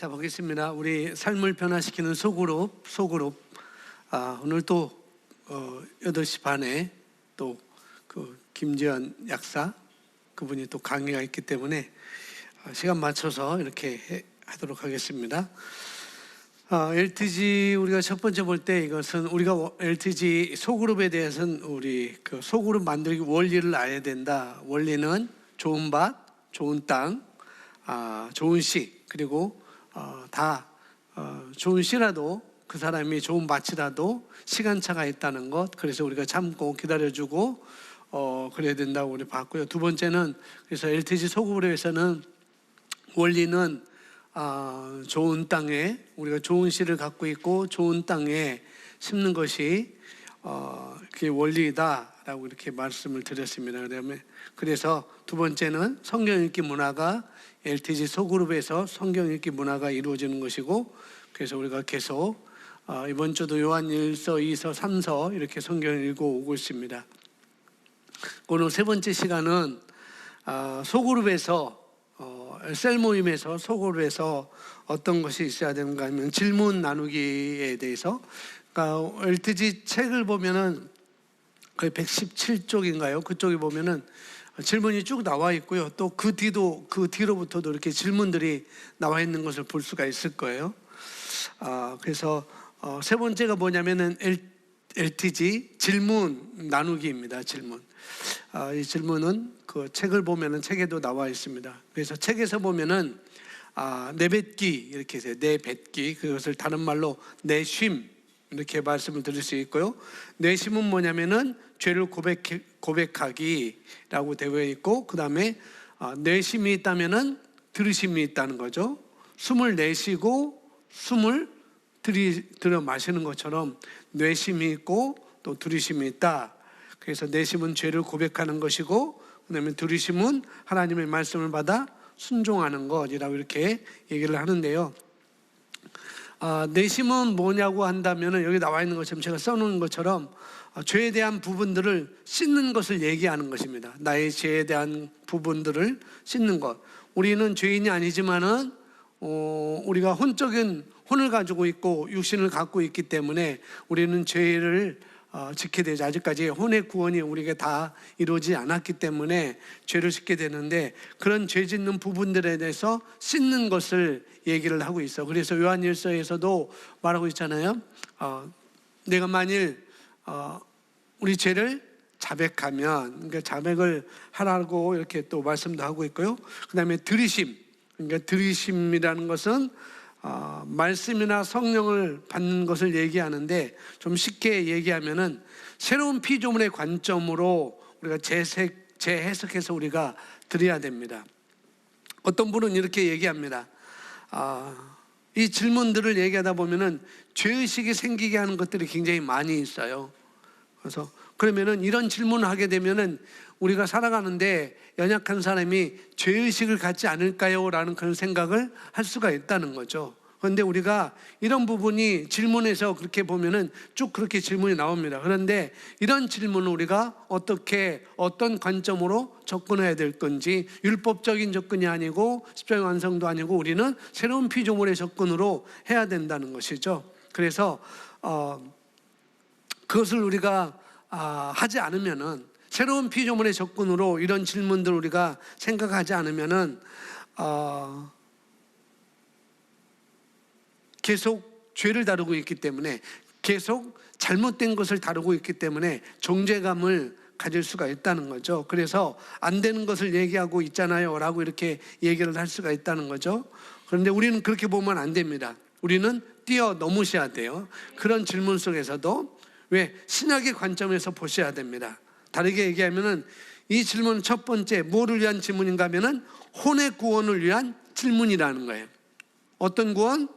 자, 보겠습니다. 우리 삶을 변화시키는 소그룹. 오늘 또 8시 반에 또 그 김지연 약사 그분이 또 강의가 있기 때문에 시간 맞춰서 이렇게 하도록 하겠습니다. LTG 우리가 첫 번째 볼 때 이것은 우리가 LTG 소그룹에 대해서는 우리 그 소그룹 만들기 원리를 알아야 된다. 원리는 좋은 밭, 좋은 땅, 좋은 씨, 그리고 좋은 씨라도 그 사람이 좋은 밭이라도 시간차가 있다는 것. 그래서 우리가 참고 기다려주고 그래야 된다고 우리 봤고요. 두 번째는 그래서 LTG 소그룹에서는 원리는 좋은 땅에 우리가 좋은 씨를 갖고 있고 좋은 땅에 심는 것이 그게 원리다라고 이렇게 말씀을 드렸습니다. 그래서 두 번째는 성경 읽기 문화가 LTG 소그룹에서 성경 읽기 문화가 이루어지는 것이고, 그래서 우리가 계속 이번 주도 요한 1서, 2서, 3서 이렇게 성경을 읽어오고 있습니다. 오늘 세 번째 시간은 소그룹에서 셀 모임에서 소그룹에서 어떤 것이 있어야 되는가 하면 질문 나누기에 대해서, 그러니까 LTG 책을 보면은 거의 117쪽인가요? 그쪽에 보면은 질문이 쭉 나와 있고요. 또 그 뒤로부터도 이렇게 질문들이 나와 있는 것을 볼 수가 있을 거예요. 그래서 세 번째가 뭐냐면은 LTG 질문 나누기입니다. 질문. 이 질문은 그 책을 보면은 책에도 나와 있습니다. 그래서 책에서 보면은 내뱉기 이렇게 해서 내뱉기, 그것을 다른 말로 내쉼 이렇게 말씀을 드릴 수 있고요. 내심은 뭐냐면은 죄를 고백하기라고 되어 있고, 그 다음에 내심이 있다면은 들으심이 있다는 거죠. 숨을 내쉬고 숨을 들여 마시는 것처럼 뇌심이 있고 또 들으심이 있다. 그래서 내심은 죄를 고백하는 것이고, 그 다음에 들으심은 하나님의 말씀을 받아 순종하는 것이라고 이렇게 얘기를 하는데요. 내심은 뭐냐고 한다면 여기 나와 있는 것처럼 제가 써놓은 것처럼 죄에 대한 부분들을 씻는 것을 얘기하는 것입니다. 나의 죄에 대한 부분들을 씻는 것. 우리는 죄인이 아니지만은 우리가 혼을 가지고 있고 육신을 갖고 있기 때문에 우리는 죄를 짓게 되죠. 아직까지 혼의 구원이 우리에게 다 이루어지지 않았기 때문에 죄를 짓게 되는데, 그런 죄 짓는 부분들에 대해서 씻는 것을 얘기를 하고 있어. 그래서 요한일서에서도 말하고 있잖아요. 내가 만일 우리 죄를 자백하면, 그러니까 자백을 하라고 이렇게 또 말씀도 하고 있고요. 그 다음에 들으심, 그러니까 들으심이라는 것은 말씀이나 성령을 받는 것을 얘기하는데, 좀 쉽게 얘기하면은 새로운 피조물의 관점으로 우리가 재해석해서 우리가 드려야 됩니다. 어떤 분은 이렇게 얘기합니다. 이 질문들을 얘기하다 보면은 죄의식이 생기게 하는 것들이 굉장히 많이 있어요. 그래서 그러면은 이런 질문을 하게 되면은 우리가 살아가는데 연약한 사람이 죄의식을 갖지 않을까요? 라는 그런 생각을 할 수가 있다는 거죠. 그런데 우리가 이런 부분이 질문에서 그렇게 보면은 쭉 그렇게 질문이 나옵니다. 그런데 이런 질문을 우리가 어떤 관점으로 접근해야 될 건지, 율법적인 접근이 아니고 십자가 완성도 아니고 우리는 새로운 피조물의 접근으로 해야 된다는 것이죠. 그래서 그것을 우리가 하지 않으면은, 새로운 피조물의 접근으로 이런 질문들을 우리가 생각하지 않으면은 계속 죄를 다루고 있기 때문에, 계속 잘못된 것을 다루고 있기 때문에 정죄감을 가질 수가 있다는 거죠. 그래서 안 되는 것을 얘기하고 있잖아요 라고 이렇게 얘기를 할 수가 있다는 거죠. 그런데 우리는 그렇게 보면 안 됩니다. 우리는 뛰어넘으셔야 돼요. 그런 질문 속에서도 왜 신학의 관점에서 보셔야 됩니다. 다르게 얘기하면은 이 질문은 첫 번째 뭐를 위한 질문인가 하면은 혼의 구원을 위한 질문이라는 거예요. 어떤 구원?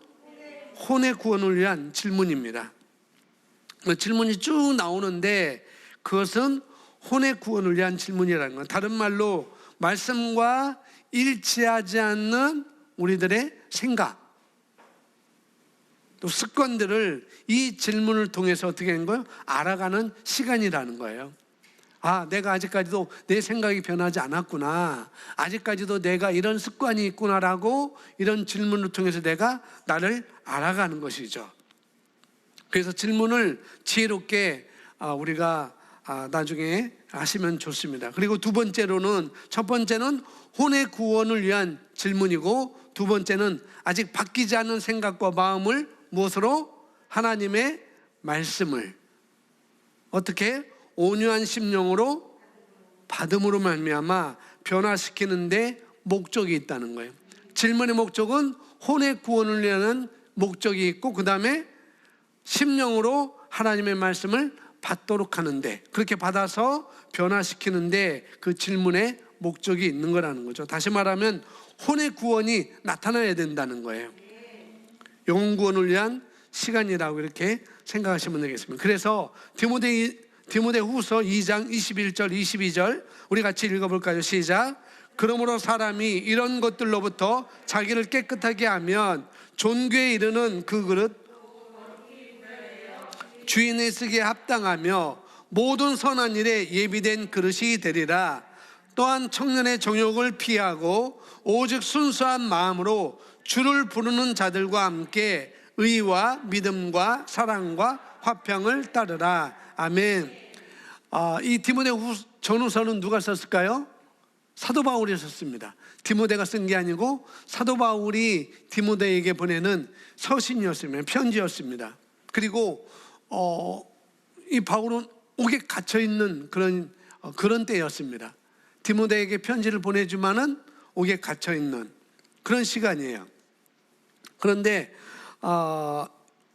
혼의 구원을 위한 질문입니다. 질문이 쭉 나오는데 그것은 혼의 구원을 위한 질문이라는 건, 다른 말로 말씀과 일치하지 않는 우리들의 생각, 또 습관들을 이 질문을 통해서 어떻게 하는 거예요? 알아가는 시간이라는 거예요. 아, 내가 아직까지도 내 생각이 변하지 않았구나. 아직까지도 내가 이런 습관이 있구나라고 이런 질문을 통해서 내가 나를 알아가는 것이죠. 그래서 질문을 지혜롭게 우리가 나중에 하시면 좋습니다. 그리고 두 번째로는, 첫 번째는 혼의 구원을 위한 질문이고, 두 번째는 아직 바뀌지 않은 생각과 마음을 무엇으로? 하나님의 말씀을 어떻게? 온유한 심령으로 받음으로 말미암아 변화시키는데 목적이 있다는 거예요. 질문의 목적은 혼의 구원을 위한 목적이 있고, 그 다음에 심령으로 하나님의 말씀을 받도록 하는데, 그렇게 받아서 변화시키는데 그 질문의 목적이 있는 거라는 거죠. 다시 말하면 혼의 구원이 나타나야 된다는 거예요. 영혼 구원을 위한 시간이라고 이렇게 생각하시면 되겠습니다. 그래서 디모데후서 2장 21절 22절 우리 같이 읽어볼까요? 시작. 그러므로 사람이 이런 것들로부터 자기를 깨끗하게 하면 존귀에 이르는 그 그릇 주인의 쓰기에 합당하며 모든 선한 일에 예비된 그릇이 되리라. 또한 청년의 정욕을 피하고 오직 순수한 마음으로 주를 부르는 자들과 함께 의와 믿음과 사랑과 화평을 따르라. 아멘. 이 디모데 전후서는 누가 썼을까요? 사도 바울이 썼습니다. 디모데가 쓴 게 아니고 사도 바울이 디모데에게 보내는 서신이었습니다. 편지였습니다. 그리고 이 바울은 옥에 갇혀 있는 그런 때였습니다. 디모데에게 편지를 보내주만은 옥에 갇혀 있는 그런 시간이에요. 그런데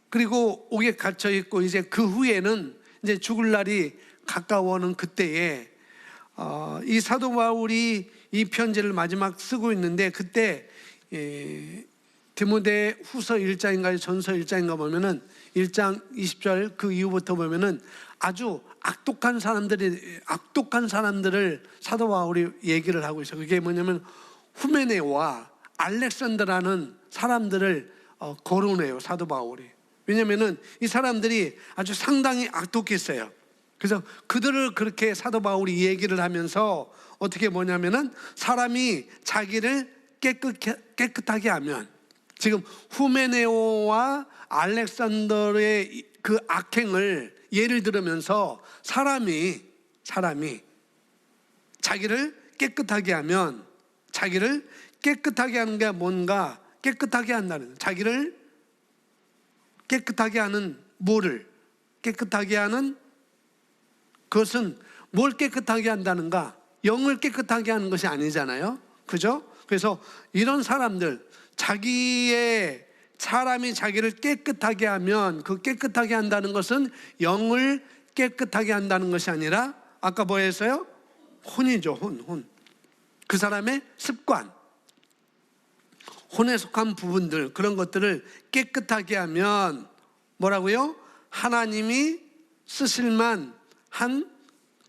그리고 옥에 갇혀 있고 이제 그 후에는 이제 죽을 날이 가까워오는 그때에 이 사도 바울이 이 편지를 마지막 쓰고 있는데, 그때 디모데 후서 1장인가 전서 1장인가 보면은 1장 20절 그 이후부터 보면은 아주 악독한 사람들을 사도 바울이 얘기를 하고 있어요. 그게 뭐냐면 후메네오와 알렉산더라는 사람들을 거론해요, 사도 바울이. 왜냐면은 이 사람들이 아주 상당히 악독했어요. 그래서 그들을 그렇게 사도 바울이 얘기를 하면서 어떻게 뭐냐면은 사람이 자기를 깨끗하게 하면, 지금 후메네오와 알렉산더의 그 악행을 예를 들으면서 사람이 자기를 깨끗하게 하면, 자기를 깨끗하게 하는 게 뭔가, 깨끗하게 한다는, 자기를 깨끗하게 하는 뭐를 깨끗하게 하는 그것은 뭘 깨끗하게 한다는가? 영을 깨끗하게 하는 것이 아니잖아요. 그죠? 그래서 이런 사람들, 사람이 자기를 깨끗하게 하면 그 깨끗하게 한다는 것은 영을 깨끗하게 한다는 것이 아니라 아까 뭐 했어요? 혼이죠. 혼. 그 사람의 습관, 혼에 속한 부분들, 그런 것들을 깨끗하게 하면 뭐라고요? 하나님이 쓰실만 한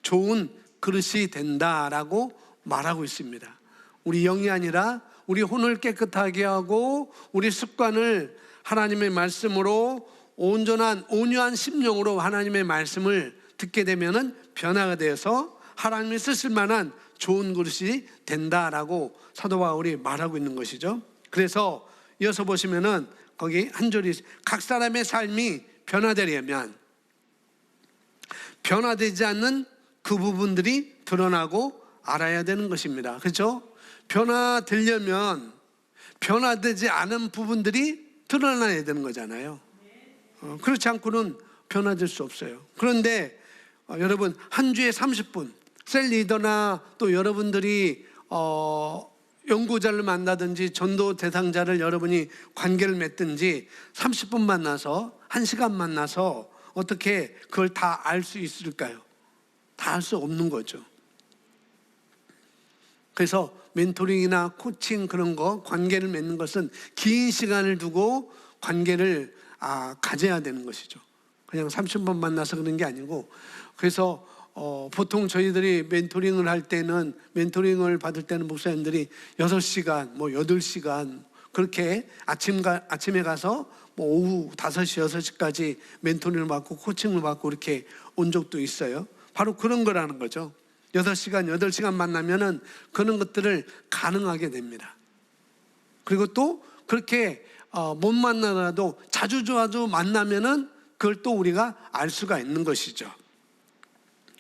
좋은 그릇이 된다라고 말하고 있습니다. 우리 영이 아니라 우리 혼을 깨끗하게 하고 우리 습관을 하나님의 말씀으로 온유한 심령으로 하나님의 말씀을 듣게 되면은 변화가 되어서 하나님이 쓰실 만한 좋은 그릇이 된다라고 사도 바울이 말하고 있는 것이죠. 그래서 이어서 보시면은 거기 한 절이, 각 사람의 삶이 변화되려면 변화되지 않는 그 부분들이 드러나고 알아야 되는 것입니다. 그렇죠? 변화되려면 변화되지 않은 부분들이 드러나야 되는 거잖아요. 그렇지 않고는 변화될 수 없어요. 그런데 여러분, 한 주에 30분 셀 리더나 또 여러분들이 연구자를 만나든지 전도 대상자를 여러분이 관계를 맺든지 30분 만나서 1시간 만나서 어떻게 그걸 다 알 수 있을까요? 다 알 수 없는 거죠. 그래서 멘토링이나 코칭 그런 거, 관계를 맺는 것은 긴 시간을 두고 관계를 가져야 되는 것이죠. 그냥 30분 만나서 그런 게 아니고, 그래서 보통 저희들이 멘토링을 할 때는, 멘토링을 받을 때는 목사님들이 6시간, 8시간 그렇게 아침에 가서 오후 5시, 6시까지 멘토링을 받고 코칭을 받고 이렇게 온 적도 있어요. 바로 그런 거라는 거죠. 8시간 만나면은 그런 것들을 가능하게 됩니다. 그리고 또 그렇게 못 만나더라도 자주 만나면은 그걸 또 우리가 알 수가 있는 것이죠.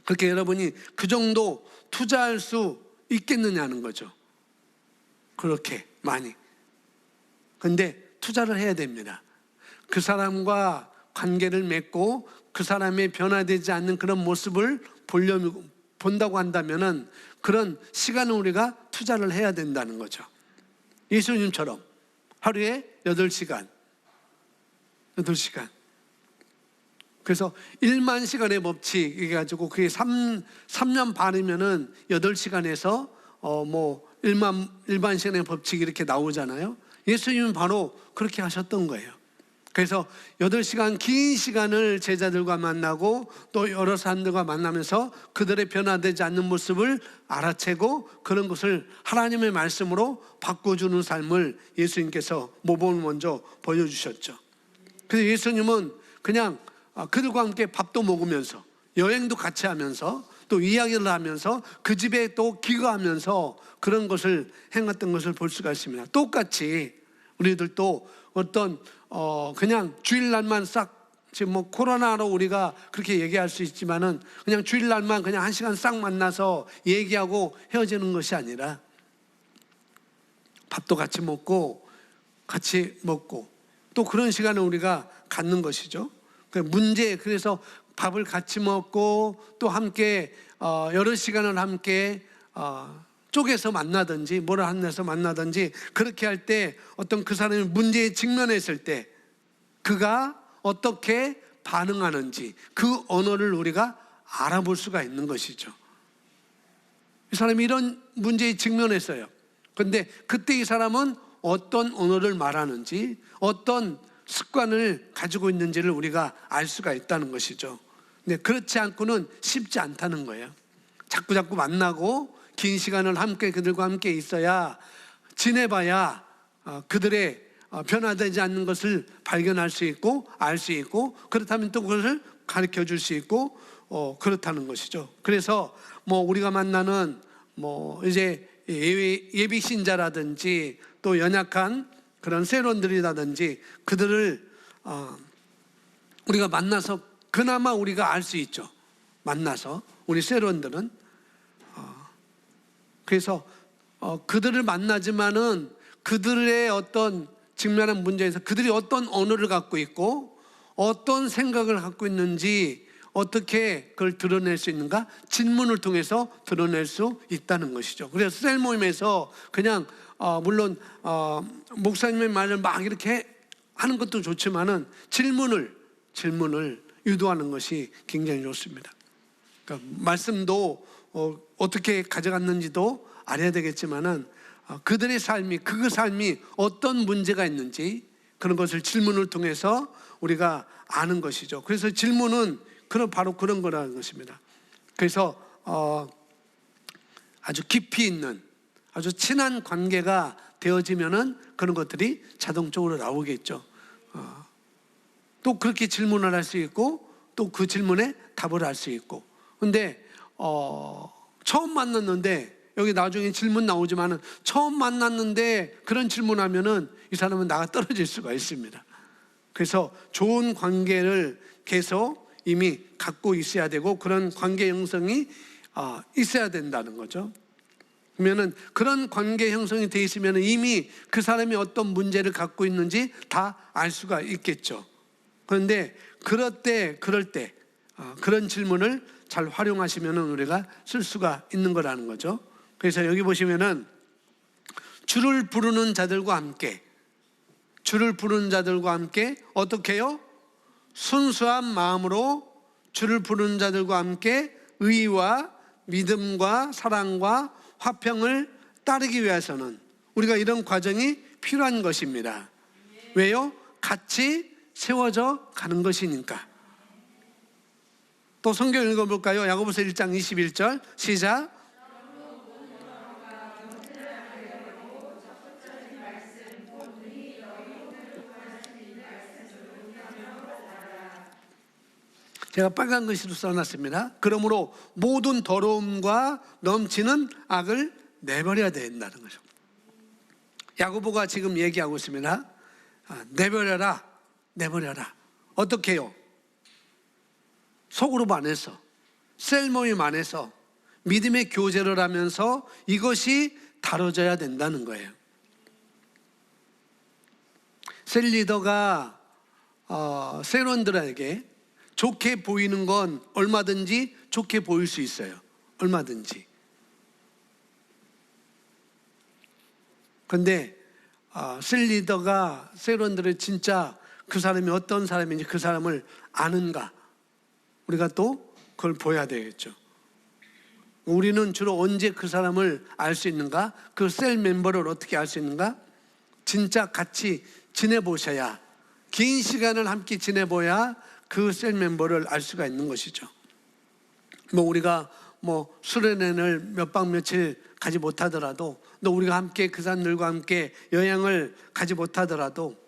그렇게 여러분이 그 정도 투자할 수 있겠느냐는 거죠. 그렇게 많이. 근데 투자를 해야 됩니다. 그 사람과 관계를 맺고 그 사람의 변화되지 않는 그런 모습을 본다고 한다면은 그런 시간을 우리가 투자를 해야 된다는 거죠. 예수님처럼 하루에 8시간. 그래서 1만 시간의 법칙 해가지고 그게 3년 반이면은 8시간에서 일반 시간의 법칙이 이렇게 나오잖아요. 예수님은 바로 그렇게 하셨던 거예요. 그래서 8시간 긴 시간을 제자들과 만나고 또 여러 사람들과 만나면서 그들의 변화되지 않는 모습을 알아채고 그런 것을 하나님의 말씀으로 바꿔주는 삶을 예수님께서 모범을 먼저 보여주셨죠. 그래서 예수님은 그냥 그들과 함께 밥도 먹으면서 여행도 같이 하면서 또 이야기를 하면서 그 집에 또 기거하면서 그런 것을 행했던 것을 볼 수가 있습니다. 똑같이 우리들도 어떤 그냥 주일날만 지금 코로나로 우리가 그렇게 얘기할 수 있지만은 그냥 주일날만 그냥 1시간 싹 만나서 얘기하고 헤어지는 것이 아니라 밥도 같이 먹고 또 그런 시간을 우리가 갖는 것이죠. 그래서 밥을 같이 먹고 또 함께 여러 시간을 함께 쪼개서 만나든지 뭐를 하면서 만나든지 그렇게 할 때 어떤 그 사람이 문제에 직면했을 때 그가 어떻게 반응하는지 그 언어를 우리가 알아볼 수가 있는 것이죠. 이 사람이 이런 문제에 직면했어요. 그런데 그때 이 사람은 어떤 언어를 말하는지 어떤 습관을 가지고 있는지를 우리가 알 수가 있다는 것이죠. 근데 그렇지 않고는 쉽지 않다는 거예요. 자꾸 만나고 긴 시간을 그들과 함께 있어야 지내봐야 그들의 변화되지 않는 것을 발견할 수 있고 알 수 있고 그렇다면 또 그것을 가르쳐 줄 수 있고 그렇다는 것이죠. 그래서 우리가 만나는 이제 예비 신자라든지 또 연약한 그런 세론들이라든지 그들을 우리가 만나서 그나마 우리가 알 수 있죠. 만나서 우리 세론들은 그래서 그들을 만나지만은 그들의 어떤 직면한 문제에서 그들이 어떤 언어를 갖고 있고 어떤 생각을 갖고 있는지 어떻게 그걸 드러낼 수 있는가? 질문을 통해서 드러낼 수 있다는 것이죠. 그래서 셀 모임에서 그냥 물론 목사님의 말을 막 이렇게 하는 것도 좋지만은 질문을 유도하는 것이 굉장히 좋습니다. 그러니까 말씀도 어떻게 가져갔는지도 알아야 되겠지만은 그들의 삶이 어떤 문제가 있는지 그런 것을 질문을 통해서 우리가 아는 것이죠. 그래서 질문은 바로 그런 거라는 것입니다. 그래서 아주 깊이 있는 아주 친한 관계가 되어지면은 그런 것들이 자동적으로 나오겠죠. 또 그렇게 질문을 할 수 있고 또 그 질문에 답을 할 수 있고. 근데 처음 만났는데 여기 나중에 질문 나오지만은 처음 만났는데 그런 질문하면은 이 사람은 나가 떨어질 수가 있습니다. 그래서 좋은 관계를 계속 이미 갖고 있어야 되고 그런 관계 형성이 있어야 된다는 거죠. 그러면은 그런 관계 형성이 돼 있으면 이미 그 사람이 어떤 문제를 갖고 있는지 다 알 수가 있겠죠. 그런데 그럴 때 그런 질문을 잘 활용하시면 우리가 쓸 수가 있는 거라는 거죠. 그래서 여기 보시면은 주를 부르는 자들과 함께 어떻게 해요? 순수한 마음으로 주를 부르는 자들과 함께 의와 믿음과 사랑과 화평을 따르기 위해서는 우리가 이런 과정이 필요한 것입니다. 왜요? 같이 세워져 가는 것이니까. 또 성경 읽어볼까요? 야고보서 1장 21절 시작. 제가 빨간 글씨로 써놨습니다. 그러므로 모든 더러움과 넘치는 악을 내버려야 된다는 거죠. 야고보가 지금 얘기하고 있습니다. 내버려라, 내버려라. 어떻게 해요? 소그룹 안에서, 셀 모임 안에서 믿음의 교제를 하면서 이것이 다뤄져야 된다는 거예요. 셀 리더가 셀원들에게 좋게 보이는 건 얼마든지 좋게 보일 수 있어요. 얼마든지. 그런데 셀 리더가 셀원들을 진짜 그 사람이 어떤 사람인지 그 사람을 아는가? 우리가 또 그걸 보여야 되겠죠. 우리는 주로 언제 그 사람을 알 수 있는가? 그 셀 멤버를 어떻게 알 수 있는가? 진짜 같이 지내보셔야, 긴 시간을 함께 지내봐야 그 셀 멤버를 알 수가 있는 것이죠. 우리가 수련회를 몇 박 며칠 가지 못하더라도, 또 우리가 함께 그 사람들과 함께 여행을 가지 못하더라도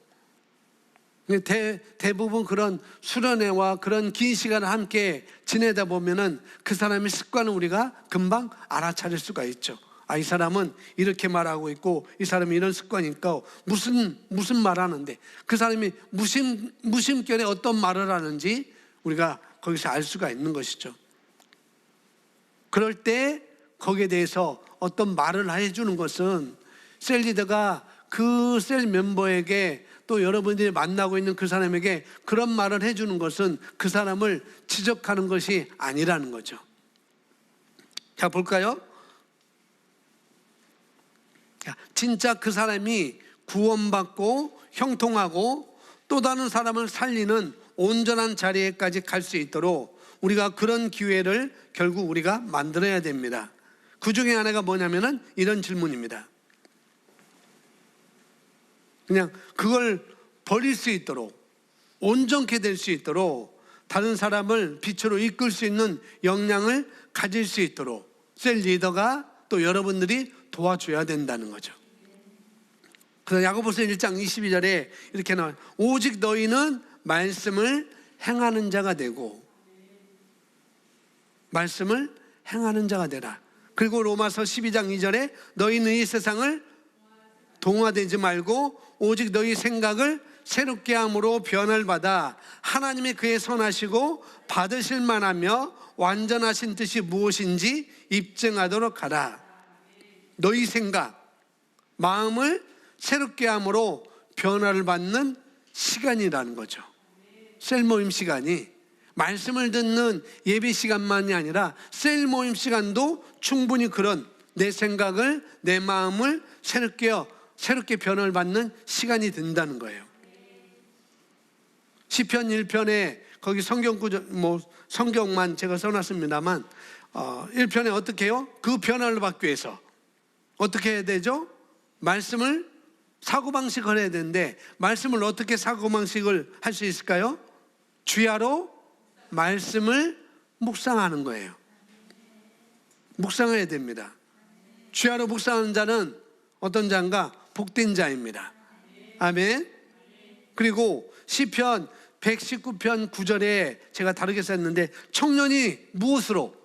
대부분 그런 수련회와 그런 긴 시간을 함께 지내다 보면은 그 사람의 습관을 우리가 금방 알아차릴 수가 있죠. 이 사람은 이렇게 말하고 있고 이 사람이 이런 습관이 있고 무슨 말하는데 그 사람이 무심결에 어떤 말을 하는지 우리가 거기서 알 수가 있는 것이죠. 그럴 때 거기에 대해서 어떤 말을 해주는 것은 셀 리더가 그 셀 멤버에게 또 여러분들이 만나고 있는 그 사람에게 그런 말을 해주는 것은 그 사람을 지적하는 것이 아니라는 거죠. 자, 볼까요? 진짜 그 사람이 구원받고 형통하고 또 다른 사람을 살리는 온전한 자리에까지 갈 수 있도록 우리가 그런 기회를 결국 우리가 만들어야 됩니다. 그 중에 하나가 뭐냐면은 이런 질문입니다. 그냥 그걸 버릴 수 있도록, 온전케 될 수 있도록, 다른 사람을 빛으로 이끌 수 있는 역량을 가질 수 있도록 셀 리더가 또 여러분들이 도와줘야 된다는 거죠. 그래서 야고보서 1장 22절에 이렇게 나와요. 오직 너희는 말씀을 행하는 자가 되고, 말씀을 행하는 자가 되라. 그리고 로마서 12장 2절에 너희는 이 세상을 동화되지 말고 오직 너희 생각을 새롭게 함으로 변화를 받아 하나님의 그의 선하시고 받으실 만하며 완전하신 뜻이 무엇인지 입증하도록 하라. 너희 생각, 마음을 새롭게 함으로 변화를 받는 시간이라는 거죠. 셀 모임 시간이 말씀을 듣는 예배 시간만이 아니라 셀 모임 시간도 충분히 그런 내 생각을, 내 마음을 새롭게 변화를 받는 시간이 된다는 거예요. 시편 1편에 거기 성경만 제가 써놨습니다만 1편에 어떻게 해요? 그 변화를 받기 위해서 어떻게 해야 되죠? 말씀을 사고방식을 해야 되는데 말씀을 어떻게 사고방식을 할 수 있을까요? 주야로 말씀을 묵상하는 거예요. 묵상해야 됩니다. 주야로 묵상하는 자는 어떤 자인가? 복된 자입니다. 아멘. 그리고 시편 119편 9절에 제가 다르게 썼는데 청년이 무엇으로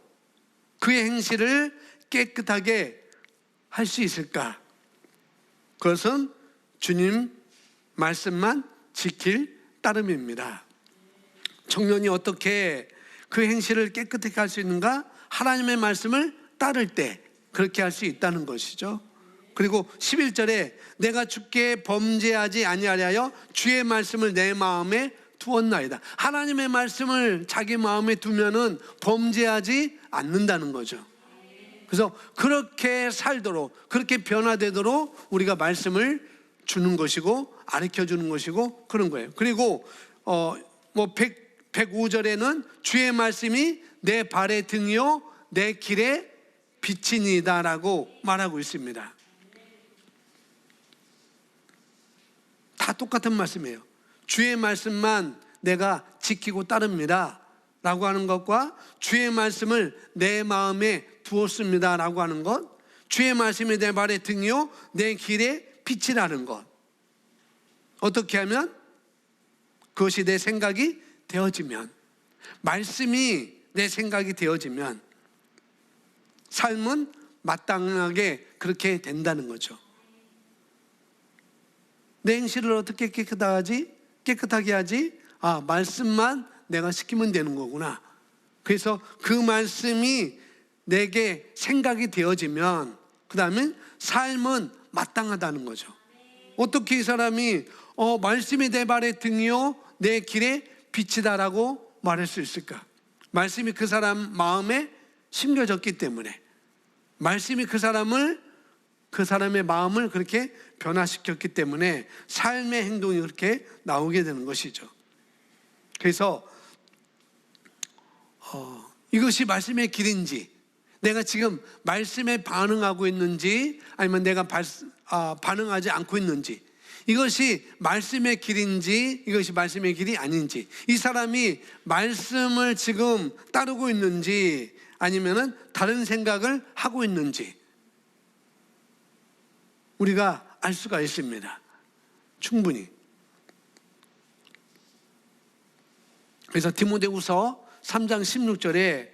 그의 행실을 깨끗하게 할 수 있을까? 그것은 주님 말씀만 지킬 따름입니다. 청년이 어떻게 그 행실을 깨끗하게 할 수 있는가? 하나님의 말씀을 따를 때 그렇게 할 수 있다는 것이죠. 그리고 11절에 내가 주께 범죄하지 아니하려 주의 말씀을 내 마음에 두었나이다. 하나님의 말씀을 자기 마음에 두면은 범죄하지 않는다는 거죠. 그래서 그렇게 살도록, 그렇게 변화되도록 우리가 말씀을 주는 것이고 가르쳐 주는 것이고 그런 거예요. 그리고 105절에는 주의 말씀이 내 발의 등이요 내 길의 빛이니다라고 말하고 있습니다. 다 똑같은 말씀이에요. 주의 말씀만 내가 지키고 따릅니다 라고 하는 것과 주의 말씀을 내 마음에 두었습니다 라고 하는 것, 주의 말씀이 내 발의 등이요 내 길의 빛이라는 것, 어떻게 하면 그것이 내 생각이 되어지면 말씀이 내 생각이 되어지면 삶은 마땅하게 그렇게 된다는 거죠. 내 행실을 어떻게 깨끗하게 하지? 말씀만 내가 시키면 되는 거구나. 그래서 그 말씀이 내게 생각이 되어지면 그 다음에 삶은 마땅하다는 거죠. 어떻게 이 사람이 말씀이 내 발의 등이요 내 길의 빛이다라고 말할 수 있을까? 말씀이 그 사람 마음에 심겨졌기 때문에, 말씀이 그 사람의 마음을 그렇게 변화시켰기 때문에 삶의 행동이 그렇게 나오게 되는 것이죠. 그래서 이것이 말씀의 길인지, 내가 지금 말씀에 반응하고 있는지 아니면 내가 반응하지 않고 있는지, 이것이 말씀의 길인지 이것이 말씀의 길이 아닌지, 이 사람이 말씀을 지금 따르고 있는지 아니면 다른 생각을 하고 있는지 우리가 알 수가 있습니다. 충분히. 그래서 디모데후서 3장 16절에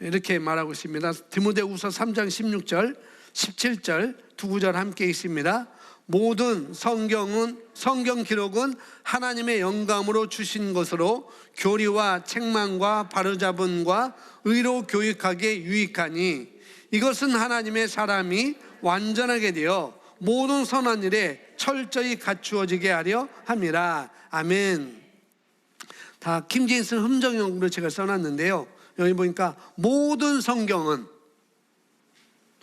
이렇게 말하고 있습니다. 디모데후서 3장 16절, 17절 두 구절 함께 있습니다. 모든 성경 기록은 하나님의 영감으로 주신 것으로 교리와 책망과 바로잡음과 의로 교육하기에 유익하니 이것은 하나님의 사람이 완전하게 되어 모든 선한 일에 철저히 갖추어지게 하려 함이라. 아멘. 다 킹제임스 흠정용으로 제가 써놨는데요, 여기 보니까 모든 성경은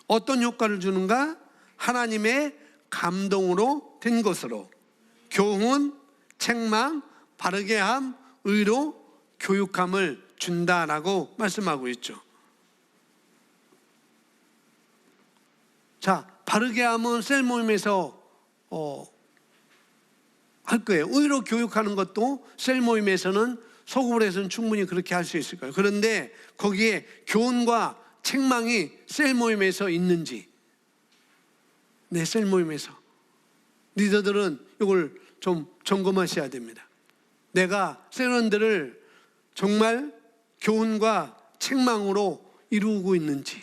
어떤 효과를 주는가? 하나님의 감동으로 된 것으로 교훈, 책망, 바르게 함, 의로 교육함을 준다라고 말씀하고 있죠. 자, 바르게 함은 셀 모임에서 할 거예요. 의로 교육하는 것도 셀 모임에서는, 소그룹 해서는 충분히 그렇게 할 수 있을 거예요. 그런데 거기에 교훈과 책망이 셀 모임에서 있는지, 네, 셀 모임에서 리더들은 이걸 좀 점검하셔야 됩니다. 내가 셀원들을 정말 교훈과 책망으로 이루고 있는지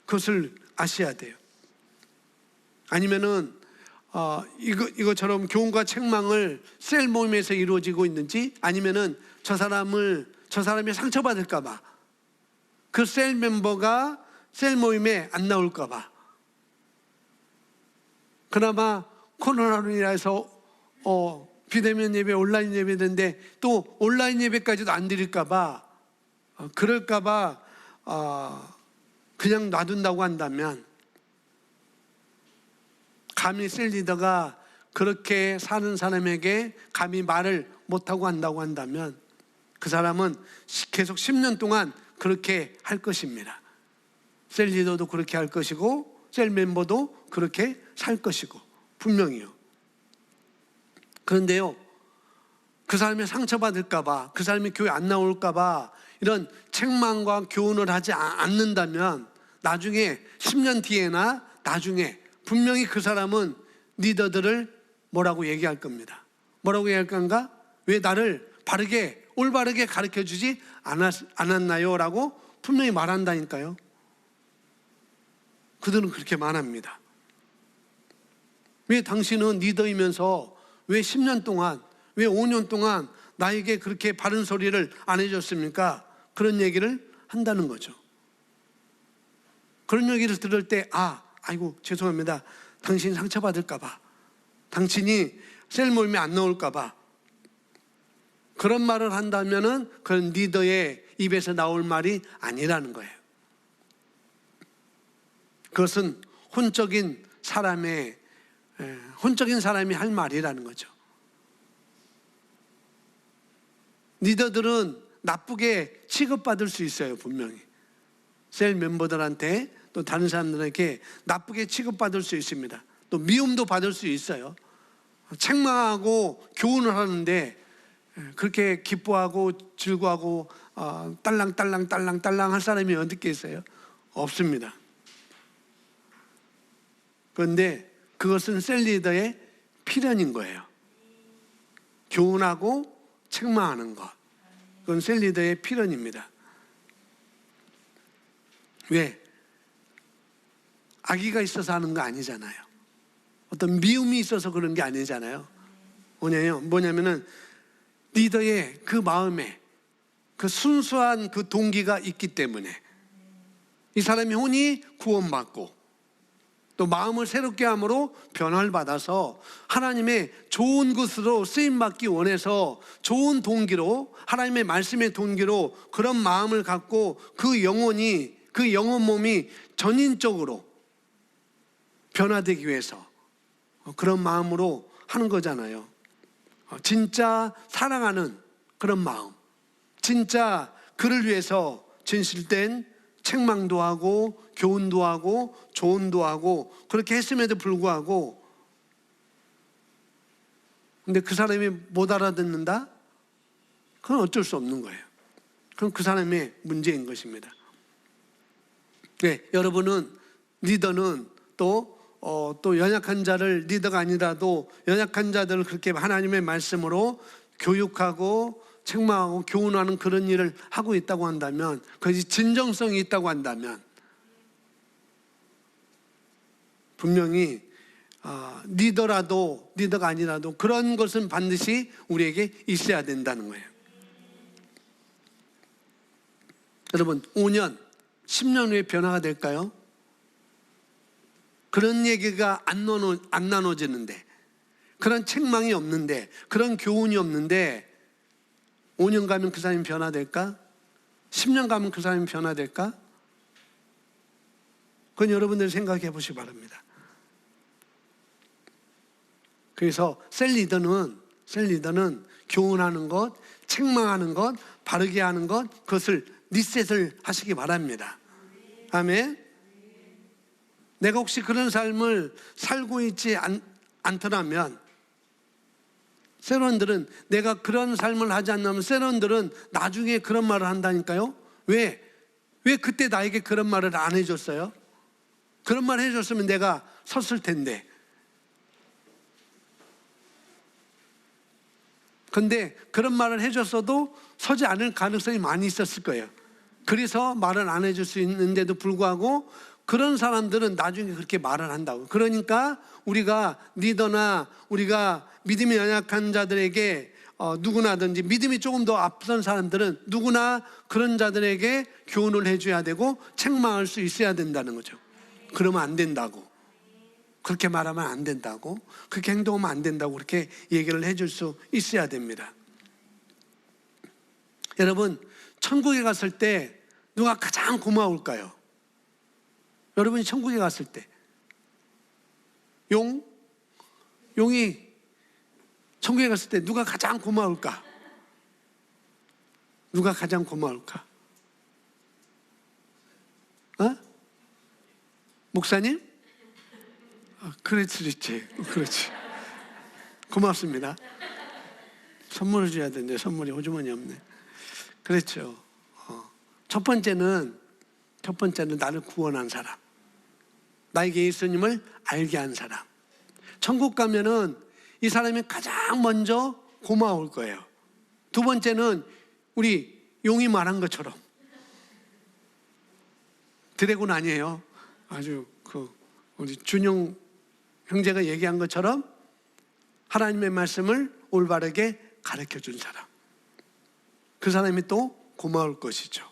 그것을 아셔야 돼요. 아니면은 이것처럼 교훈과 책망을 셀 모임에서 이루어지고 있는지, 아니면은 저 사람이 상처받을까봐 그 셀 멤버가 셀 모임에 안 나올까봐, 그나마 코로나로 인해서 비대면 예배, 온라인 예배인데 또 온라인 예배까지도 안 드릴까봐, 그럴까봐 그냥 놔둔다고 한다면, 감히 셀 리더가 그렇게 사는 사람에게 감히 말을 못하고 한다고 한다면 그 사람은 계속 10년 동안 그렇게 할 것입니다. 셀 리더도 그렇게 할 것이고 셀 멤버도 그렇게 살 것이고, 분명히요. 그런데요, 그 사람이 상처받을까봐, 그 사람이 교회 안 나올까봐 이런 책망과 교훈을 하지 않는다면 나중에 10년 뒤에나 나중에 분명히 그 사람은 리더들을 뭐라고 얘기할 겁니다. 뭐라고 얘기할 건가? 왜 나를 올바르게 가르쳐 주지 않았나요? 라고 분명히 말한다니까요. 그들은 그렇게 말합니다. 왜 당신은 리더이면서 왜 10년 동안, 왜 5년 동안 나에게 그렇게 바른 소리를 안 해줬습니까? 그런 얘기를 한다는 거죠. 그런 얘기를 들을 때 아이고 죄송합니다, 당신이 상처받을까봐, 당신이 셀 모임에 안 나올까봐, 그런 말을 한다면은 그런 리더의 입에서 나올 말이 아니라는 거예요. 그것은 혼적인 사람이 할 말이라는 거죠. 리더들은 나쁘게 취급받을 수 있어요. 분명히 셀 멤버들한테 또 다른 사람들에게 나쁘게 취급받을 수 있습니다. 또 미움도 받을 수 있어요. 책망하고 교훈을 하는데 그렇게 기뻐하고 즐거워하고 딸랑딸랑 할 사람이 어디 있겠어요? 없습니다. 그런데 그것은 셀 리더의 필연인 거예요. 교훈하고 책망하는 것, 그건 셀리더의 필연입니다. 왜? 아기가 있어서 하는 거 아니잖아요. 어떤 미움이 있어서 그런 게 아니잖아요. 뭐냐면은 리더의 그 마음에 그 순수한 그 동기가 있기 때문에 이 사람이 혼이 구원받고 또 마음을 새롭게 함으로 변화를 받아서 하나님의 좋은 것으로 쓰임받기 원해서 좋은 동기로, 하나님의 말씀의 동기로 그런 마음을 갖고 그 영혼이, 그 영혼 몸이 전인적으로 변화되기 위해서 그런 마음으로 하는 거잖아요. 진짜 사랑하는 그런 마음, 진짜 그를 위해서 진실된 책망도 하고 교훈도 하고 조언도 하고 그렇게 했음에도 불구하고 근데 그 사람이 못 알아듣는다? 그건 어쩔 수 없는 거예요. 그건 그 사람의 문제인 것입니다. 네, 여러분은 리더는 또 연약한 자를, 리더가 아니라도 연약한 자들을 그렇게 하나님의 말씀으로 교육하고 책망하고 교훈하는 그런 일을 하고 있다고 한다면, 그것이 진정성이 있다고 한다면 분명히 리더가 아니라도 그런 것은 반드시 우리에게 있어야 된다는 거예요. 여러분, 5년, 10년 후에 변화가 될까요? 그런 얘기가 안 나눠지는데, 그런 책망이 없는데, 그런 교훈이 없는데 5년 가면 그 사람이 변화될까? 10년 가면 그 사람이 변화될까? 그건 여러분들 생각해 보시기 바랍니다. 그래서 셀리더는 교훈하는 것, 책망하는 것, 바르게 하는 것, 그것을 리셋을 하시기 바랍니다. 아멘. 내가 혹시 그런 삶을 살고 있지 않더라면, 세론들은 내가 그런 삶을 하지 않으면 세론들은 나중에 그런 말을 한다니까요. 왜 그때 나에게 그런 말을 안 해줬어요? 그런 말 해줬으면 내가 섰을 텐데. 근데 그런 말을 해줬어도 서지 않을 가능성이 많이 있었을 거예요. 그래서 말을 안 해줄 수 있는데도 불구하고 그런 사람들은 나중에 그렇게 말을 한다고. 그러니까 우리가 리더나 우리가 믿음이 연약한 자들에게 누구나든지 믿음이 조금 더 앞선 사람들은 누구나 그런 자들에게 교훈을 해줘야 되고 책망할 수 있어야 된다는 거죠. 그러면 안 된다고, 그렇게 말하면 안 된다고, 그렇게 행동하면 안 된다고 그렇게 얘기를 해줄 수 있어야 됩니다. 여러분, 천국에 갔을 때 누가 가장 고마울까요? 여러분이 천국에 갔을 때 용이 천국에 갔을 때 누가 가장 고마울까? 누가 가장 고마울까? 목사님? 그럴 수 있지. 그렇지. 고맙습니다. 선물을 줘야 되는데 선물이 호주머니 없네. 그렇죠. 첫 번째는 나를 구원한 사람, 나에게 예수님을 알게 한 사람. 천국 가면은 이 사람이 가장 먼저 고마울 거예요. 두 번째는 우리 용이 말한 것처럼, 드래곤 아니에요. 아주 우리 준용 형제가 얘기한 것처럼 하나님의 말씀을 올바르게 가르쳐 준 사람, 그 사람이 또 고마울 것이죠.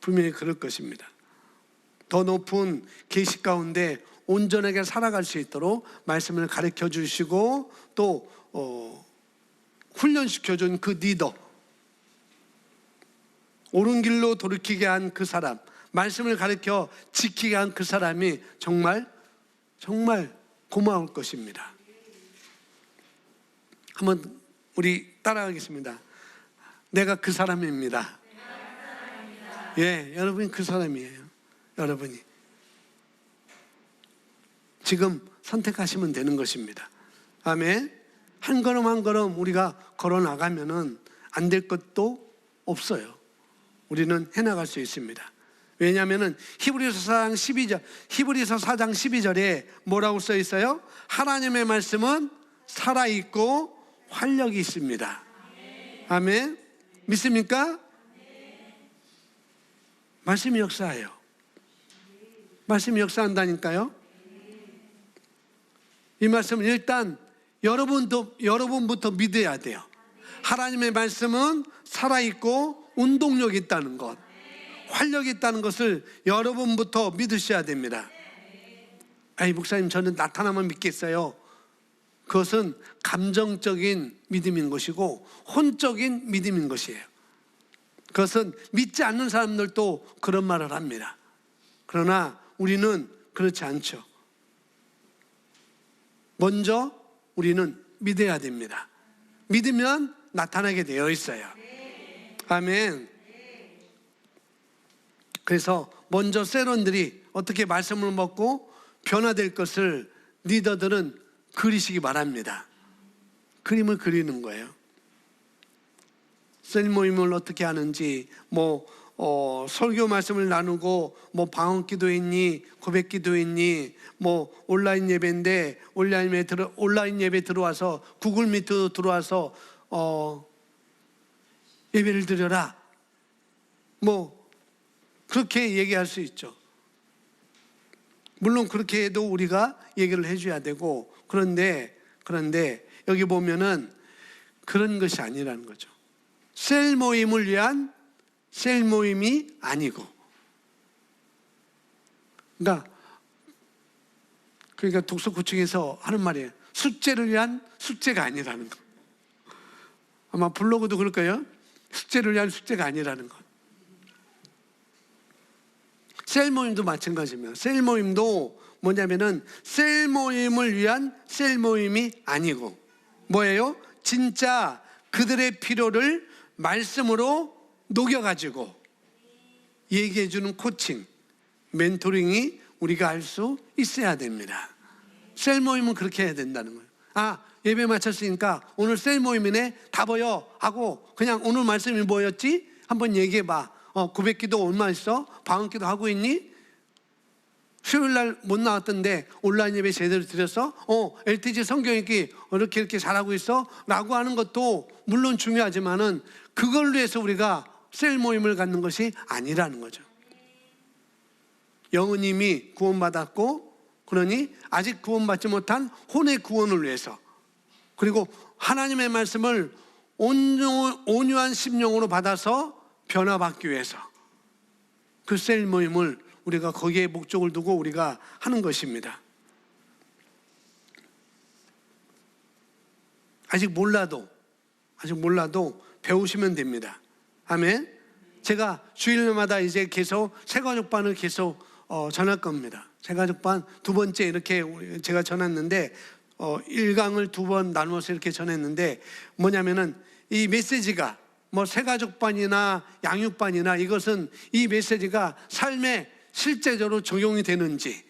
분명히 그럴 것입니다. 더 높은 계시 가운데 온전하게 살아갈 수 있도록 말씀을 가르쳐 주시고 또 훈련시켜 준 그 리더, 옳은 길로 돌이키게 한 그 사람, 말씀을 가르쳐 지키게 한 그 사람이 정말 고마울 것입니다. 한번 우리 따라가겠습니다. 내가 그 사람입니다. 예, 여러분이 그 사람이에요. 여러분이 지금 선택하시면 되는 것입니다. 아멘. 한 걸음 한 걸음 우리가 걸어 나가면은 안 될 것도 없어요. 우리는 해나갈 수 있습니다. 왜냐하면은 히브리서 4장 12절에 뭐라고 써 있어요? 하나님의 말씀은 살아있고 활력이 있습니다. 아멘. 믿습니까? 말씀이 역사해요. 말씀이 역사한다니까요. 이 말씀은 일단 여러분부터 믿어야 돼요. 하나님의 말씀은 살아있고 운동력이 있다는 것, 활력이 있다는 것을 여러분부터 믿으셔야 됩니다. 아이, 목사님, 저는 나타나면 믿겠어요. 그것은 감정적인 믿음인 것이고 혼적인 믿음인 것이에요. 그것은 믿지 않는 사람들도 그런 말을 합니다. 그러나 우리는 그렇지 않죠. 먼저 우리는 믿어야 됩니다. 믿으면 나타나게 되어 있어요. 아멘. 그래서 먼저 세론들이 어떻게 말씀을 먹고 변화될 것을 리더들은 그리시기 바랍니다. 그림을 그리는 거예요. 셀 모임을 어떻게 하는지, 설교 말씀을 나누고, 방언 기도했니, 고백 기도했니, 온라인 예배인데, 온라인 예배 들어와서, 구글 미트 들어와서, 예배를 드려라. 그렇게 얘기할 수 있죠. 물론 그렇게 해도 우리가 얘기를 해줘야 되고, 그런데 여기 보면은 그런 것이 아니라는 거죠. 셀 모임을 위한 셀 모임이 아니고, 그러니까 독서구청에서 하는 말이에요. 숙제를 위한 숙제가 아니라는 거. 아마 블로그도 그럴 거예요. 숙제를 위한 숙제가 아니라는 것. 셀 모임도 마찬가지입니다. 셀 모임도 뭐냐면은 셀 모임을 위한 셀 모임이 아니고, 뭐예요? 진짜 그들의 필요를 말씀으로 녹여가지고 얘기해주는 코칭, 멘토링이 우리가 할 수 있어야 됩니다. 셀 모임은 그렇게 해야 된다는 거예요. 예배 마쳤으니까 오늘 셀 모임이네, 다 보여 하고 그냥 오늘 말씀이 뭐였지? 한번 얘기해봐. 고백기도 얼마 있어? 방언기도 하고 있니? 수요일날 못 나왔던데 온라인 예배 제대로 드렸어? LTG 성경읽기 이렇게 잘하고 있어? 라고 하는 것도 물론 중요하지만은 그걸로 해서 우리가 셀 모임을 갖는 것이 아니라는 거죠. 영은 이미 구원받았고, 그러니 아직 구원받지 못한 혼의 구원을 위해서, 그리고 하나님의 말씀을 온유한 심령으로 받아서 변화받기 위해서 그 셀 모임을 우리가 거기에 목적을 두고 우리가 하는 것입니다. 아직 몰라도 배우시면 됩니다. 아멘. 제가 주일마다 이제 계속 새가족반을 계속 전할 겁니다. 새가족반 두 번째 이렇게 제가 전했는데, 1강을 두 번 나누어서 이렇게 전했는데, 뭐냐면은 이 메시지가 새가족반이나 양육반이나 이것은 이 메시지가 삶에 실제적으로 적용이 되는지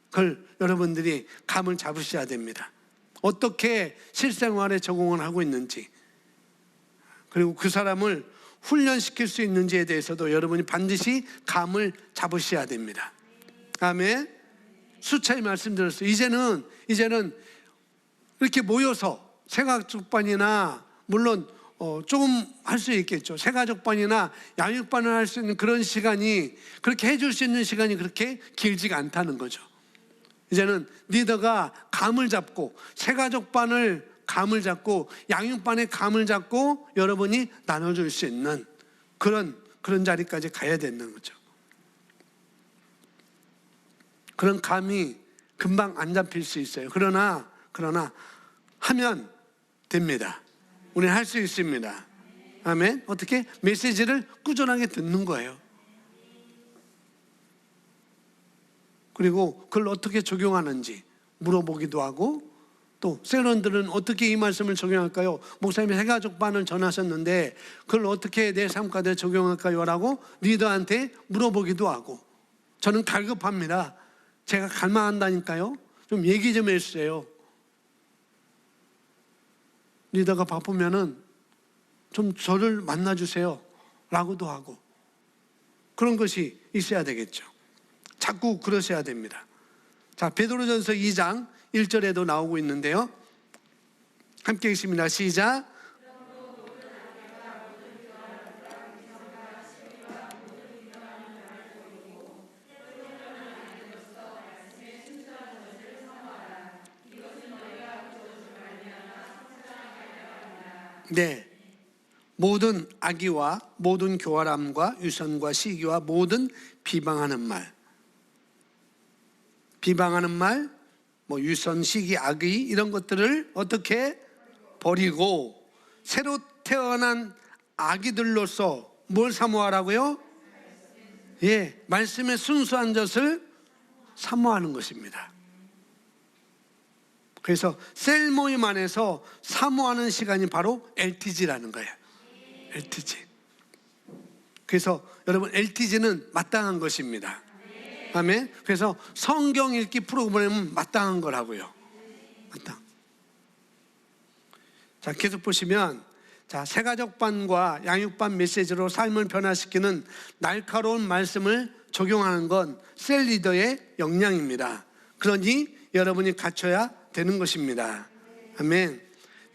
그걸 여러분들이 감을 잡으셔야 됩니다. 어떻게 실생활에 적용을 하고 있는지, 그리고 그 사람을 훈련시킬 수 있는지에 대해서도 여러분이 반드시 감을 잡으셔야 됩니다. 아멘. 수차례 말씀드렸어요. 이제는 이렇게 모여서 새가족반이나, 물론 조금 할 수 있겠죠. 새가족반이나 양육반을 할 수 있는 그런 시간이, 그렇게 해줄 수 있는 시간이 그렇게 길지가 않다는 거죠. 이제는 리더가 감을 잡고, 새가족반을 감을 잡고, 양육반의 감을 잡고 여러분이 나눠줄 수 있는 그런 자리까지 가야 되는 거죠. 그런 감이 금방 안 잡힐 수 있어요. 그러나 하면 됩니다. 우리는 할 수 있습니다. 아멘. 어떻게? 메시지를 꾸준하게 듣는 거예요. 그리고 그걸 어떻게 적용하는지 물어보기도 하고, 또 세론들은 어떻게 이 말씀을 적용할까요? 목사님이 새가족반을 전하셨는데 그걸 어떻게 내 삶 가운데 적용할까요? 라고 리더한테 물어보기도 하고. 저는 갈급합니다. 제가 갈망한다니까요. 좀 얘기 좀 해주세요. 리더가 바쁘면은 좀 저를 만나주세요 라고도 하고, 그런 것이 있어야 되겠죠. 자꾸 그러셔야 됩니다. 자, 베드로전서 2장 1절에도 나오고 있는데요. 함께 읽습니다. 시작. 네. 모든 악의와 모든 교활함과 유선과 시기와 모든 비방하는 말, 뭐 유선, 시기, 악의 이런 것들을 어떻게 버리고 새로 태어난 아기들로서 뭘 사모하라고요? 예, 말씀의 순수한 젖을 사모하는 것입니다. 그래서 셀 모임 안에서 사모하는 시간이 바로 LTG라는 거예요. LTG. 그래서 여러분 LTG는 마땅한 것입니다. 아멘. 그래서 성경 읽기 프로그램은 마땅한 거라고요. 마땅. 자, 계속 보시면 자, 새가족반과 양육반 메시지로 삶을 변화시키는 날카로운 말씀을 적용하는 건 셀 리더의 역량입니다. 그러니 여러분이 갖춰야 되는 것입니다. 아멘.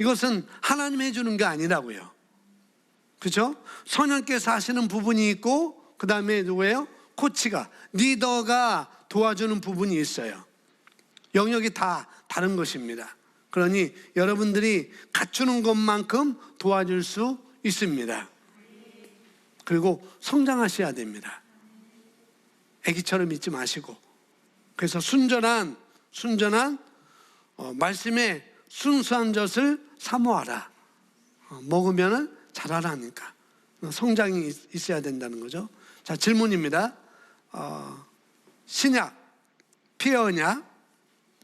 이것은 하나님이 해주는 게 아니라고요. 그렇죠? 선생님께서 하시는 부분이 있고 그 다음에 누구예요? 코치가, 리더가 도와주는 부분이 있어요. 영역이 다 다른 것입니다. 그러니 여러분들이 갖추는 것만큼 도와줄 수 있습니다. 그리고 성장하셔야 됩니다. 애기처럼 있지 마시고. 그래서 순전한 말씀의 순수한 젖을 사모하라. 먹으면 자라라니까. 성장이 있어야 된다는 거죠. 자, 질문입니다. 신약, 피언약,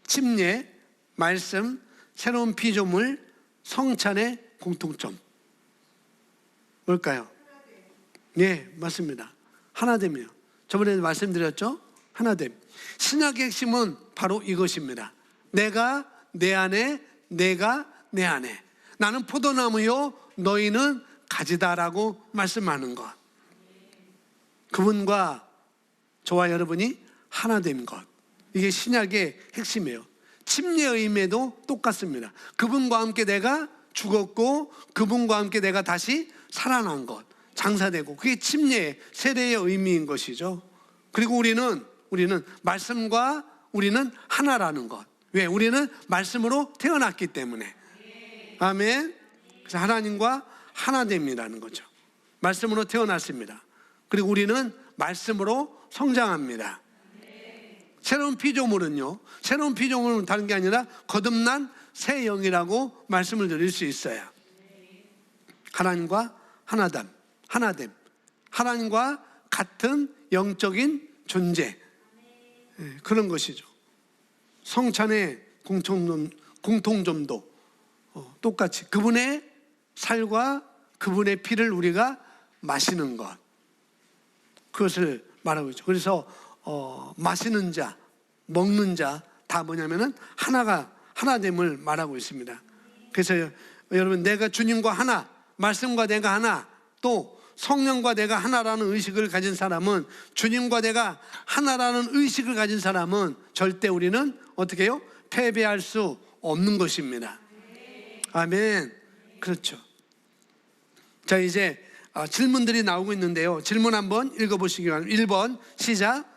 침례, 말씀, 새로운 피조물, 성찬의 공통점 뭘까요? 네, 맞습니다. 하나됨이요. 저번에 말씀드렸죠? 하나됨. 신약의 핵심은 바로 이것입니다. 내가 내 안에, 내가 내 안에. 나는 포도나무요, 너희는 가지다라고 말씀하는 것. 그분과 저와 여러분이 하나된 것. 이게 신약의 핵심이에요. 침례의 의미도 똑같습니다. 그분과 함께 내가 죽었고 그분과 함께 내가 다시 살아난 것, 장사되고, 그게 침례의 세례의 의미인 것이죠. 그리고 우리는 말씀과 우리는 하나라는 것. 왜? 우리는 말씀으로 태어났기 때문에. 아멘. 그래서 하나님과 하나됨이라는 거죠. 말씀으로 태어났습니다. 그리고 우리는 말씀으로 성장합니다. 새로운 피조물은요, 새로운 피조물은 다른 게 아니라 거듭난 새 영이라고 말씀을 드릴 수 있어요. 하나님과 하나됨, 하나님과 같은 영적인 존재, 그런 것이죠. 성찬의 공통점도 똑같이 그분의 살과 그분의 피를 우리가 마시는 것, 그것을 말하고 있죠. 그래서 마시는 자, 먹는 자 다 뭐냐면은 하나됨을 말하고 있습니다. 그래서 여러분, 내가 주님과 하나, 말씀과 내가 하나, 또 성령과 내가 하나라는 의식을 가진 사람은, 주님과 내가 하나라는 의식을 가진 사람은 절대 우리는 어떻게 해요? 패배할 수 없는 것입니다. 아멘. 그렇죠. 자, 이제 질문들이 나오고 있는데요. 질문 한번 읽어보시기 바랍니다. 1번 시작.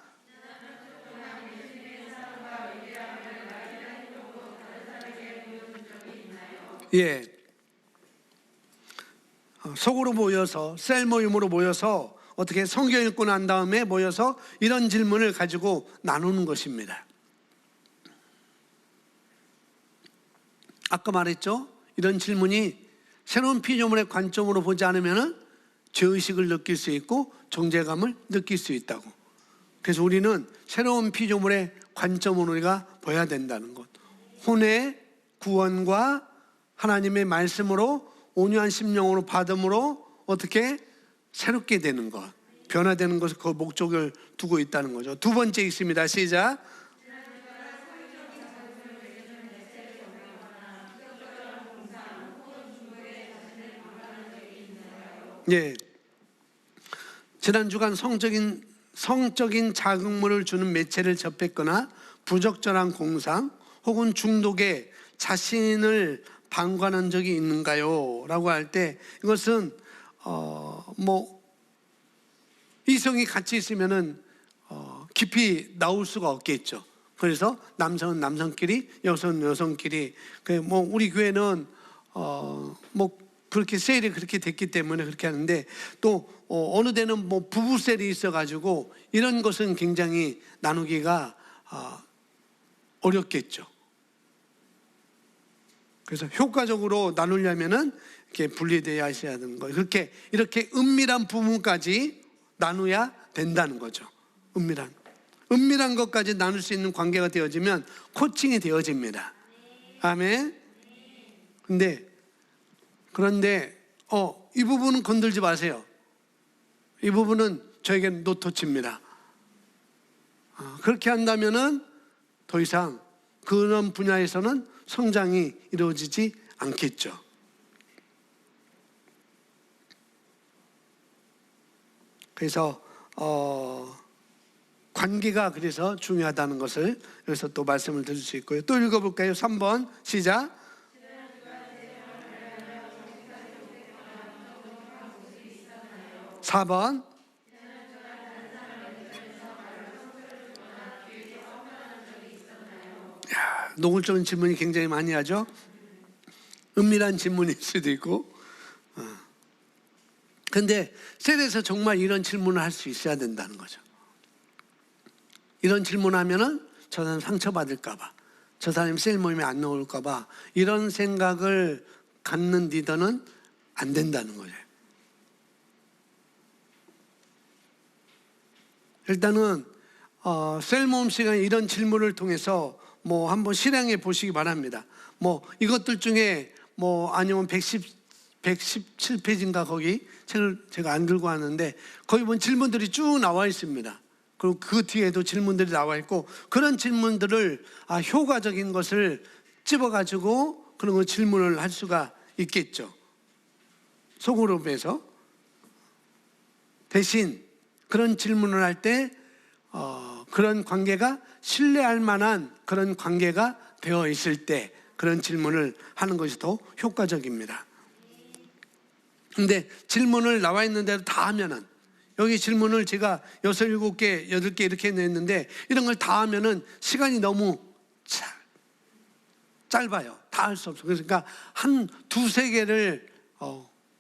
예. 속으로 모여서, 셀 모임으로 모여서 어떻게 성경 읽고 난 다음에 모여서 이런 질문을 가지고 나누는 것입니다. 아까 말했죠? 이런 질문이 새로운 피조물의 관점으로 보지 않으면 죄의식을 느낄 수 있고 정죄감을 느낄 수 있다고. 그래서 우리는 새로운 피조물의 관점으로 우리가 봐야 된다는 것. 혼의 구원과 하나님의 말씀으로 온유한 심령으로 받음으로 어떻게 새롭게 되는 것, 변화되는 것을 그 목적을 두고 있다는 거죠. 두 번째 있습니다. 시작. 예. 지난 주간 성적인 자극물을 주는 매체를 접했거나 부적절한 공상 혹은 중독에 자신을 방관한 적이 있는가요? 라고 할 때, 이것은 이성이 같이 있으면은 깊이 나올 수가 없겠죠. 그래서 남성은 남성끼리, 여성은 여성끼리. 우리 교회는 그렇게 셀이 그렇게 됐기 때문에 그렇게 하는데, 또 어느 데는 뭐 부부 셀이 있어가지고 이런 것은 굉장히 나누기가 어렵겠죠. 그래서 효과적으로 나누려면은 이렇게 분리되어야 하셔야 되는 거예요. 이렇게 은밀한 부분까지 나눠야 된다는 거죠. 은밀한 것까지 나눌 수 있는 관계가 되어지면 코칭이 되어집니다. 아멘. 그런데 이 부분은 건들지 마세요. 이 부분은 저에게는 노터치입니다. 그렇게 한다면은 더 이상 그런 분야에서는 성장이 이루어지지 않겠죠. 그래서 관계가 그래서 중요하다는 것을 여기서 또 말씀을 드릴 수 있고요. 또 읽어볼까요? 3번 시작. 4번. 노골적인 질문이 굉장히 많이 하죠. 은밀한 질문일 수도 있고. 근데 셀에서 정말 이런 질문을 할 수 있어야 된다는 거죠. 이런 질문하면은 저 사람 상처받을까봐, 저 사람이 셀 모임에 안 나올까봐 이런 생각을 갖는 리더는 안 된다는 거죠. 일단은 셀 모임 시간에 이런 질문을 통해서 뭐 한번 실행해 보시기 바랍니다. 뭐 이것들 중에 뭐 아니면 117페이지인가 거기 책을 제가 안 들고 왔는데 거기 보면 질문들이 쭉 나와 있습니다. 그리고 그 뒤에도 질문들이 나와 있고, 그런 질문들을 효과적인 것을 집어가지고 그런 거 질문을 할 수가 있겠죠. 소그룹에서. 대신 그런 질문을 할 때 그런 관계가 신뢰할 만한 그런 관계가 되어 있을 때 그런 질문을 하는 것이 더 효과적입니다. 근데 질문을 나와 있는 대로 다 하면은, 여기 질문을 제가 6, 7개, 8개 이렇게 냈는데 이런 걸 다 하면은 시간이 너무 짧아요. 다 할 수 없어요. 그러니까 한 2, 3개를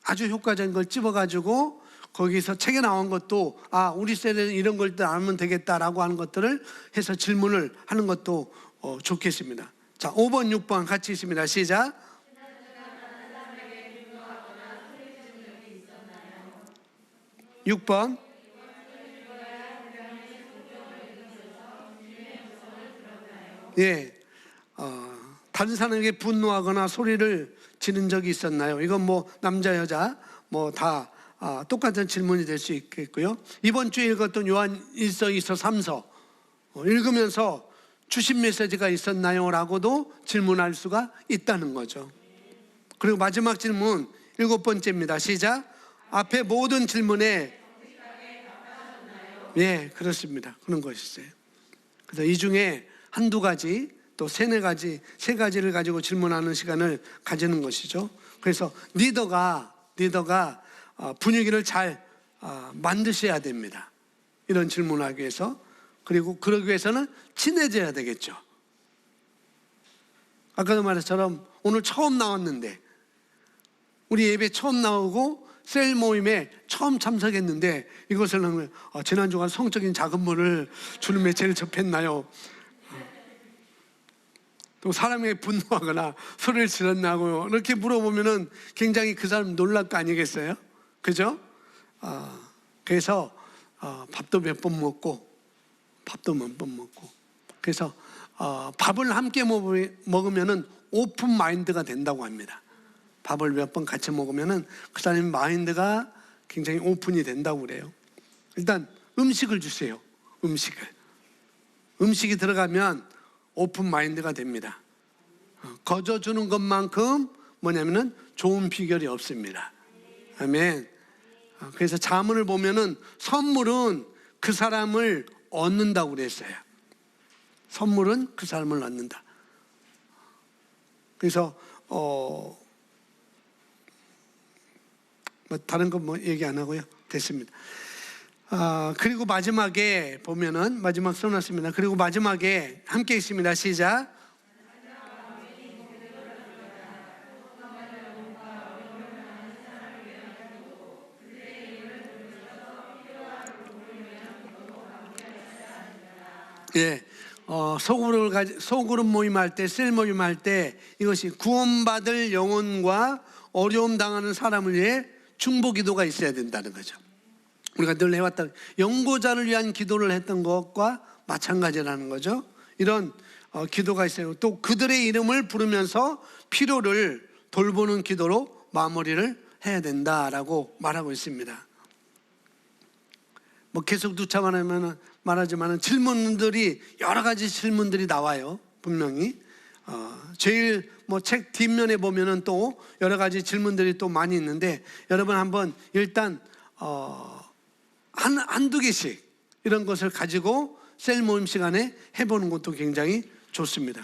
아주 효과적인 걸 집어가지고 거기서 책에 나온 것도 우리 셀에는 이런 걸 알면 되겠다라고 하는 것들을 해서 질문을 하는 것도 좋겠습니다. 자, 5번, 6번 같이 있습니다. 시작. 6번. 예, 다른 사람에게 분노하거나 소리를 지른 적이 있었나요? 이건 뭐 남자 여자 뭐 다 똑같은 질문이 될 수 있겠고요. 이번 주에 읽었던 요한 1서, 2서, 3서 읽으면서 주신 메시지가 있었나요? 라고도 질문할 수가 있다는 거죠. 그리고 마지막 질문 7번째입니다. 시작. 앞에 모든 질문에 예, 그렇습니다. 그런 것이 있어요. 그래서 이 중에 한두 가지, 또 세네 가지, 세 가지를 가지고 질문하는 시간을 가지는 것이죠. 그래서 리더가 분위기를 잘 만드셔야 됩니다. 이런 질문을 하기 위해서. 그리고 그러기 위해서는 친해져야 되겠죠. 아까도 말했처럼 오늘 처음 나왔는데, 우리 예배 처음 나오고 셀 모임에 처음 참석했는데 이것을 지난주간 성적인 자금물을 주님의 제일 접했나요? 또 사람에게 분노하거나 소리를 질렀나고 이렇게 물어보면은 굉장히 그 사람 놀랄 거 아니겠어요? 그죠? 그래서 밥도 몇 번 먹고 그래서 밥을 함께 먹으면은 오픈 마인드가 된다고 합니다. 밥을 몇 번 같이 먹으면은 그 사람의 마인드가 굉장히 오픈이 된다고 그래요. 일단 음식을 주세요. 음식이 들어가면 오픈 마인드가 됩니다. 거저 주는 것만큼 뭐냐면은 좋은 비결이 없습니다. 아멘. 그래서 자문을 보면은 선물은 그 사람을 얻는다고 그랬어요. 선물은 그 사람을 얻는다. 그래서 뭐 다른 건 뭐 얘기 안 하고요. 됐습니다. 그리고 마지막에 보면은 마지막 써놨습니다. 그리고 마지막에 함께 있습니다. 시작. 예, 소그룹 모임할 때, 셀 모임할 때 이것이 구원받을 영혼과 어려움 당하는 사람을 위해 중보 기도가 있어야 된다는 거죠. 우리가 늘 해왔던 연고자를 위한 기도를 했던 것과 마찬가지라는 거죠. 이런 기도가 있어요. 또 그들의 이름을 부르면서 필요를 돌보는 기도로 마무리를 해야 된다라고 말하고 있습니다. 뭐 계속 말하지만 질문들이 여러 가지 질문들이 나와요. 분명히 제일 책 뒷면에 보면은 또 여러 가지 질문들이 또 많이 있는데 여러분 한번 일단 한두 개씩 이런 것을 가지고 셀 모임 시간에 해보는 것도 굉장히 좋습니다.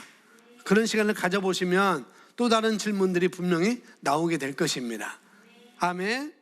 그런 시간을 가져보시면 또 다른 질문들이 분명히 나오게 될 것입니다. 아멘.